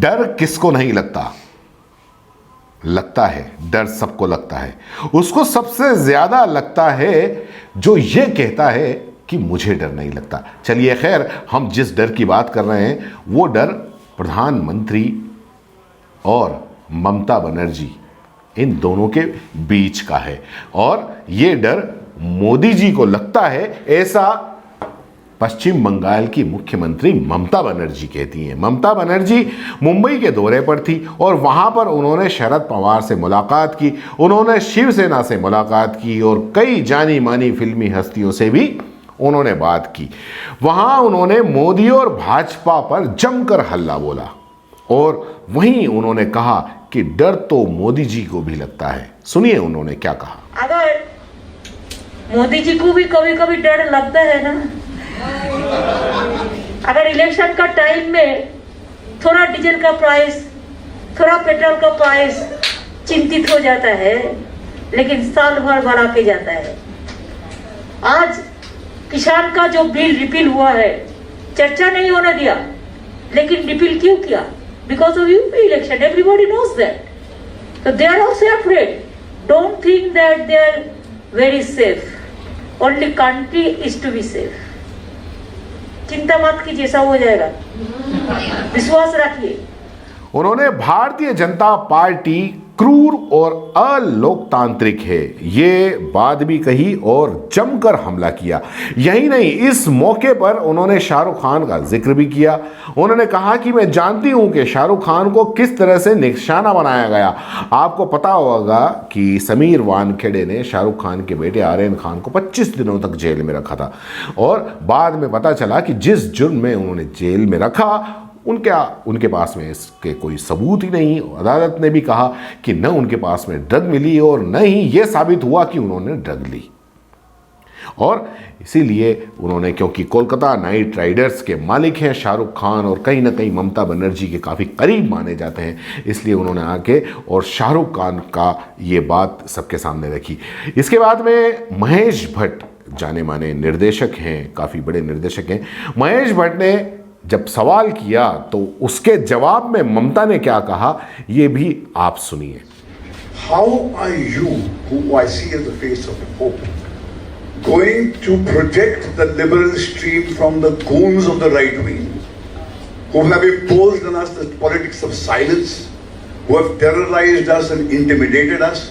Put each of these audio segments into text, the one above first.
डर किसको नहीं लगता? लगता है, डर सबको लगता है। उसको सबसे ज्यादा लगता है जो ये कहता है कि मुझे डर नहीं लगता। चलिए खैर, हम जिस डर की बात कर रहे हैं वो डर प्रधानमंत्री और ममता बनर्जी इन दोनों के बीच का है, और ये डर मोदी जी को लगता है, ऐसा पश्चिम बंगाल की मुख्यमंत्री ममता बनर्जी कहती हैं। ममता बनर्जी मुंबई के दौरे पर थी और वहां पर उन्होंने शरद पवार से मुलाकात की, उन्होंने शिवसेना से मुलाकात की और कई जानी मानी फिल्मी हस्तियों से भी उन्होंने बात की। वहां उन्होंने मोदी और भाजपा पर जमकर हल्ला बोला और वहीं उन्होंने कहा कि डर तो मोदी जी को भी लगता है। सुनिए उन्होंने क्या कहा। अगर मोदी जी को भी कभी कभी डर लगता है ना, अगर इलेक्शन का टाइम में थोड़ा डीजल का प्राइस, थोड़ा पेट्रोल का प्राइस चिंतित हो जाता है, लेकिन साल भर बढ़ा के जाता है। आज किसान का जो बिल रिपील हुआ है, चर्चा नहीं होने दिया, लेकिन रिपील क्यों किया? Because of UP election, everybody knows that. So they are also afraid. Don't think that they are very safe. Only country is to be safe. चिंता मत कीजिए, सब हो जाएगा, विश्वास रखिए। उन्होंने भारतीय जनता पार्टी क्रूर और अलोकतांत्रिक है ये बात भी कही और जमकर हमला किया। यही नहीं, इस मौके पर उन्होंने शाहरुख खान का जिक्र भी किया। उन्होंने कहा कि मैं जानती हूं कि शाहरुख खान को किस तरह से निशाना बनाया गया। आपको पता होगा कि समीर वानखेड़े ने शाहरुख खान के बेटे आर्यन खान को 25 दिनों तक जेल में रखा था और बाद में पता चला कि जिस जुर्म में उन्होंने जेल में रखा उनके पास में इसके कोई सबूत ही नहीं। अदालत ने भी कहा कि न उनके पास में ड्रग मिली और न ही यह साबित हुआ कि उन्होंने ड्रग ली। और इसीलिए उन्होंने, क्योंकि कोलकाता नाइट राइडर्स के मालिक हैं शाहरुख खान और कहीं ना कहीं ममता बनर्जी के काफ़ी करीब माने जाते हैं, इसलिए उन्होंने आके और शाहरुख खान का ये बात सबके सामने रखी। इसके बाद में महेश भट्ट, जाने माने निर्देशक हैं, काफ़ी बड़े निर्देशक हैं, महेश भट्ट ने जब सवाल किया तो उसके जवाब में ममता ने क्या कहा ये भी आप सुनिए। How are you, who I see as the face of hope, going to protect the liberal stream from the goons of the right wing, who have imposed on us the politics of silence, who have terrorized us and intimidated us?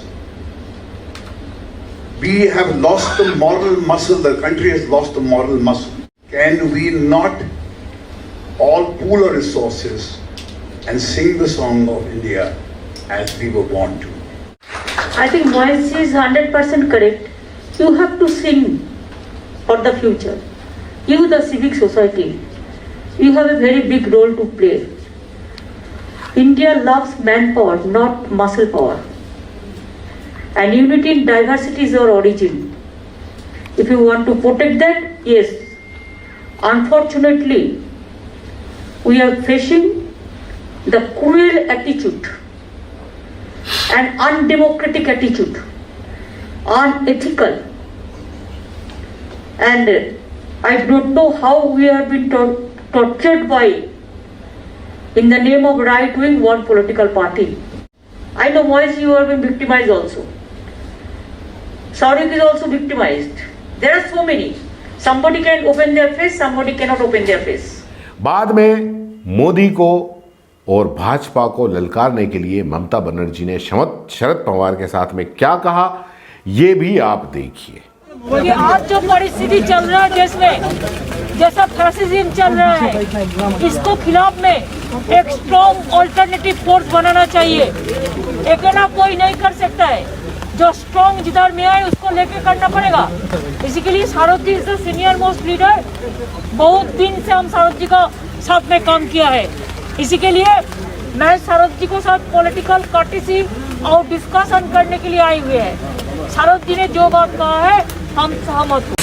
We have lost the moral muscle, the country has lost the moral muscle. Can we not all pool our resources and sing the song of India as we were born to? I think Moise is 100% correct. You have to sing for the future. You, the civic society, you have a very big role to play. India loves manpower, not muscle power. And unity in diversity is our origin. If you want to protect that, yes. Unfortunately, we are facing the cruel attitude and undemocratic attitude, unethical, and I don't know how we have been tortured by, in the name of right wing, one political party. I know Moise, you have been victimized also. Saurabh is also victimized. There are so many. Somebody can open their face, somebody cannot open their face. बाद में मोदी को और भाजपा को ललकारने के लिए ममता बनर्जी ने शरद पवार के साथ में क्या कहा ये भी आप देखिए। कि आज जो परिस्थिति चल रहा है देश में, जैसा फैसिज्म चल रहा है, इसको खिलाफ में एक स्ट्रॉन्ग ऑल्टरनेटिव फोर्स बनाना चाहिए। अकेला कोई नहीं कर सकता है, जो स्ट्रॉन्ग जिधर में आए उसको लेके करना पड़ेगा। इसी के लिए Shahrukh ji is the senior most leader. बहुत दिन से हम शाहरुख जी का साथ में काम किया है, इसी के लिए मैं शाहरुख जी को साथ पॉलिटिकल कर्टेसी और डिस्कशन करने के लिए आए हुए हैं। शाहरुख जी ने जो बात कहा है हम सहमत हैं।